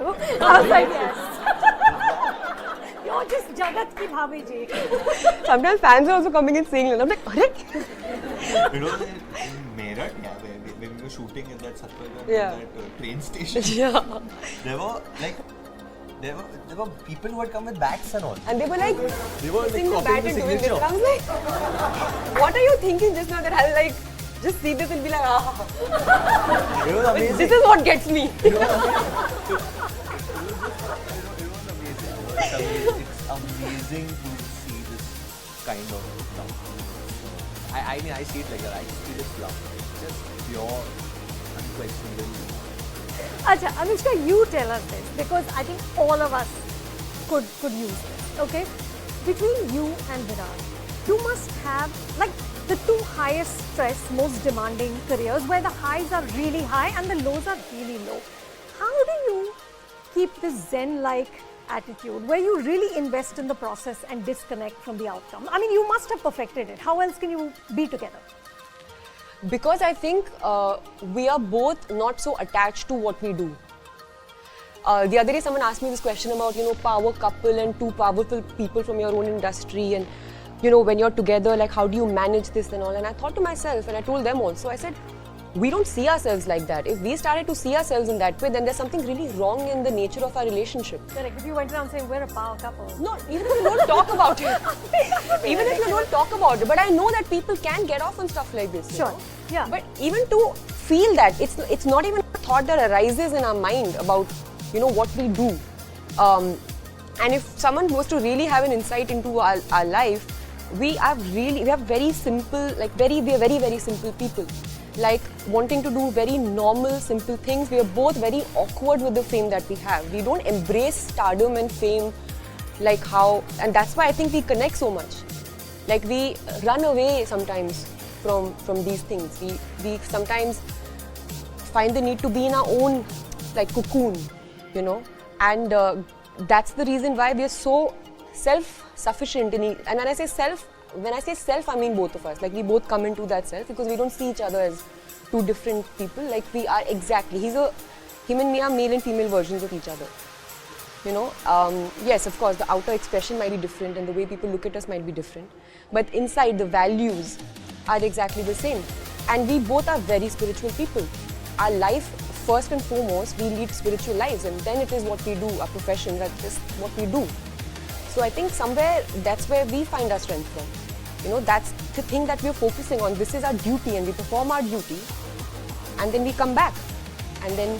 to. I was like, yes. You're just Jagat ki bhabhi ji. Sometimes fans are also coming and saying, I'm like, Arre? You know, in Meerut, yeah, when we were shooting in that Satpur, Yeah. that train station, Yeah. there were people who had come with bats and all. And they were like, They were like sing the copying bat the and doing this. signature. And I was like, what are you thinking just now that I'll like just see this and be like, ah, It was amazing. this is what gets me. It was amazing. It's amazing to see this kind of love. I mean, I see it like that. I see this love. It's just pure, unquestionable. Acha, Anushka, you tell us this because I think all of us could use this. Okay, between you and Virat, you must have like the two highest stress, most demanding careers where the highs are really high and the lows are really low. How do you keep this Zen-like attitude where you really invest in the process and disconnect from the outcome? I mean, you must have perfected it. How else can you be together? Because I think we are both not so attached to what we do. The other day someone asked me this question about, power couple and two powerful people from your own industry and, when you're together, like how do you manage this and all? And I thought to myself, and I told them also, I said, we don't see ourselves like that. If we started to see ourselves in that way, then there's something really wrong in the nature of our relationship. Correct. If you went around saying we're a power couple. No, even if you don't talk about it. Even if you don't talk about it. But I know that people can get off on stuff like this. Sure. Yeah. But even to feel that, it's not even a thought that arises in our mind about, what we do. And if someone was to really have an insight into our life, we are very simple, we are very, very simple people. Like wanting to do very normal, simple things. We are both very awkward with the fame that we have. We don't embrace stardom and fame and that's why I think we connect so much. Like we run away sometimes from these things. We sometimes find the need to be in our own cocoon, and that's the reason why we are so self-sufficient. And when I say self, I mean both of us. Like we both come into that self because we don't see each other as two different people. Like we are exactly. Him and me are male and female versions of each other. Yes, of course, the outer expression might be different and the way people look at us might be different. But inside, the values are exactly the same. And we both are very spiritual people. Our life, first and foremost, we lead spiritual lives, and then it is what we do, our profession, that's just what we do. So I think somewhere that's where we find our strength from. That's the thing that we're focusing on. This is our duty and we perform our duty and then we come back and then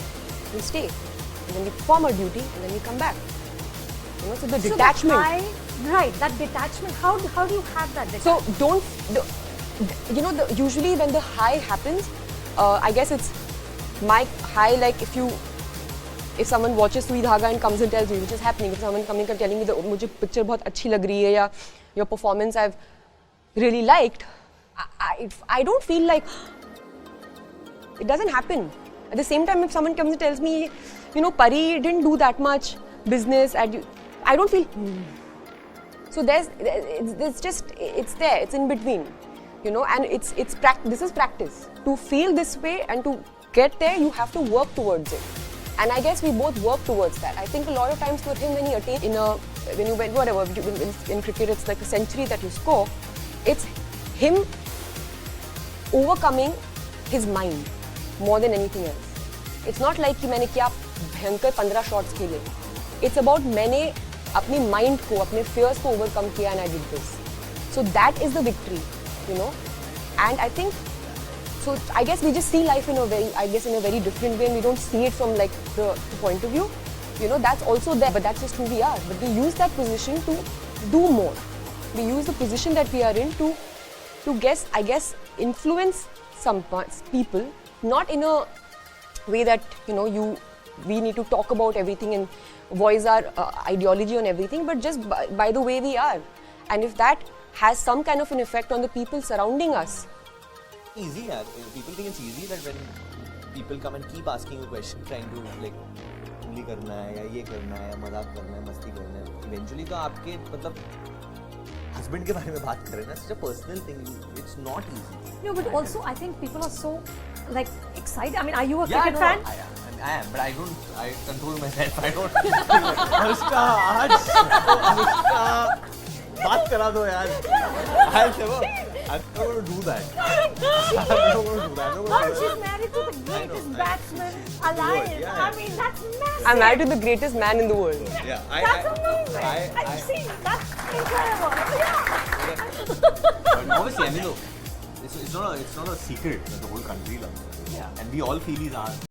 we stay. And then we perform our duty and then we come back. So the detachment. Right, that detachment. How do you have that detachment? So usually when the high happens, I guess it's my high, like if someone watches Sui Dhaga and comes and tells me which is happening, if someone coming and telling me that मुझे picture बहुत अच्छी लग रही है या your performance I've really liked, I don't feel like it doesn't happen. At the same time, if someone comes and tells me, Pari didn't do that much business, I don't feel. So it's there, it's in between, and this is practice. To feel this way and to get there, you have to work towards it. And I guess we both work towards that. I think a lot of times for him, when he attained when you went whatever in cricket, it's like a century that you score. It's him overcoming his mind more than anything else. It's not like कि मैंने क्या भयंकर 15 shots खेले. It's about मैंने अपनी mind को, अपने fears को overcome किया and I did this. So that is the victory, And I think, so I guess we just see life in a very different way and we don't see it from the point of view. That's also there, but that's just who we are. But we use that position to do more. We use the position that we are in to influence some people, not in a way that, we need to talk about everything and voice our ideology on everything, but just by the way we are. And if that has some kind of an effect on the people surrounding us. Easy, yaar. People think it's easy that when people come and keep asking a question, trying to only करना है या ये करना है या मजाक करना है, मस्ती करना है. Eventually तो आपके husband के बारे में बात कर रहे हैं ना. It's a personal thing. It's not easy. No, but also I think people are so excited. I mean, are you a cricket fan? am, but I control myself. I don't. Anushka आज अनुष्का बात करा दो यार. I'm not going to do that. I'm not going to do that. But she's married to the greatest batsman alive. Yeah. I mean, that's massive. I'm married to the greatest man in the world. Yeah, That's amazing. I See, that's incredible. Yeah. But obviously, I mean, it's not a secret that the whole country loves him. Yeah. And we all feel he's ours.